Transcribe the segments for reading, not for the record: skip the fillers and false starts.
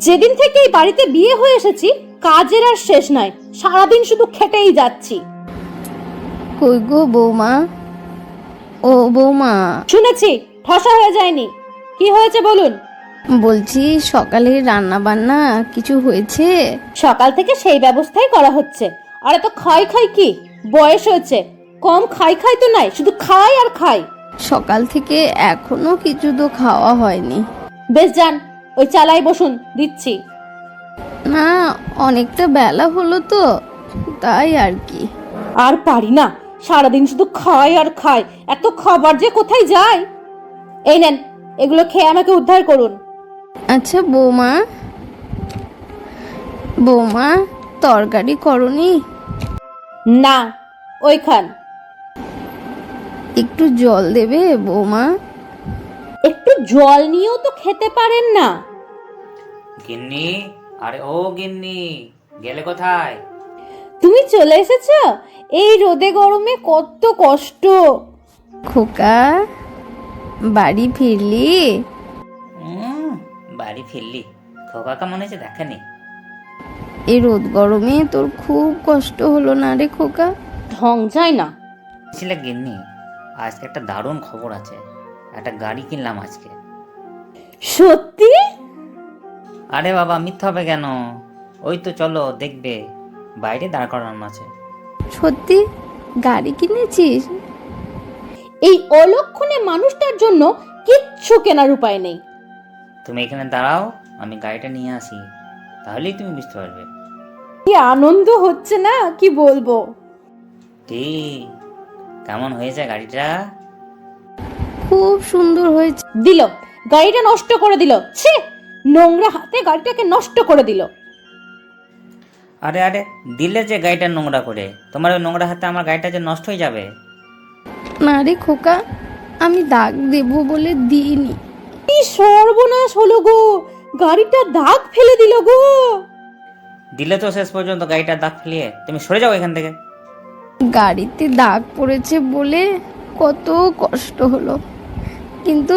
যেদিন থেকে এই বাড়িতে বিয়ে হয়ে এসেছি কাজের আর শেষ নাই, সারাদিন শুধু খেটেই যাচ্ছি। কই গো বৌমা, ও বৌমা, শুনেছি ঠসা হয়ে যায়নি, কি হয়েছে বলুন। বলছি সকালে রান্না বান্না কিছু হয়েছে? সকাল থেকে সেই ব্যবস্থাই করা হচ্ছে। আর এত খাই খাই কি, বয়স হয়েছে, কম খাই খাই তো নাই, শুধু খাই আর খাই। সকাল থেকে এখনো কিছু তো খাওয়া হয়নি। বেশ যান, ওই চালাই বসুন, দিচ্ছি। না, অনেকটা বেলা হলো তো, তাই আর কি। আর পারি না, সারাদিন শুধু খাই আর খাই, এত খাবার যে কোথায় যায়। এই নেন, এগুলো খেয়ে আমাকে উদ্ধার করুন। আচ্ছা বৌমা, বৌমা তরকারি করনি? না, ওইখান। একটু জল দেবে বৌমা? একটু জল নিয়েও তো খেতে পারেন না। গিন্নি, আরে ও গিন্নি, গেলে কোথায়? তুমি চলে এসেছো? এই রোদে গরমে কত কষ্ট। খোকা, বাড়ি ফিরলি? বাড়ি ফিরলি? খোকাকা মনে হচ্ছে দেখেনি। এই রোদ গরমে তোর খুব কষ্ট হলো না রে খোকা? ঢং যায় না। ছিলে গিন্নি, আজকে একটা দারুণ খবর আছে, একটা গাড়ি কিনলাম আজকে। সত্যি? আরে বাবা, মিথ্যা হবে কেন? ওই তো চলো দেখবে, বাইরে দাঁড় করানো আছে। সত্যি গাড়ি কিনেছিস? এই অলক্ষণে মানুষটার জন্য কিচ্ছু কেনার উপায় নেই। তুমি এখানে দাঁড়াও, আমি গাড়িটা নিয়ে আসি, তাহলেই তুমি বুঝতে পারবে। কি আনন্দ হচ্ছে না, কি বলবো। ঠিক কেমন হয়েছে গাড়িটা? খুব সুন্দর হয়েছে। দিল, গাড়িটা নষ্ট করে দিল। ছি, নোংরা হাতে গাড়িটাকে নষ্ট করে দিল। আরে আরে, দিলে যে গাড়িটা নোংরা করে, তোমার ওই নোংরা হাতে আমার গাড়িটা যে নষ্ট হয়ে যাবে। না রে খোকা, আমি দাগ দেব বলে দিইনি। কি সর্বনাশ হলো গো, গাড়িটা দাগ ফেলে দিল গো। দিলে তো শেষ পর্যন্ত গাড়িটা দাগ ফেলিয়ে, তুমি সরে যাও এখান থেকে। গাড়িতে দাগ পড়েছে বলে কত কষ্ট হলো, কিন্তু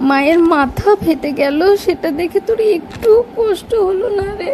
মায়ের মাথা ফেটে গেল সেটা দেখে তোর একটু কষ্ট হলো না রে?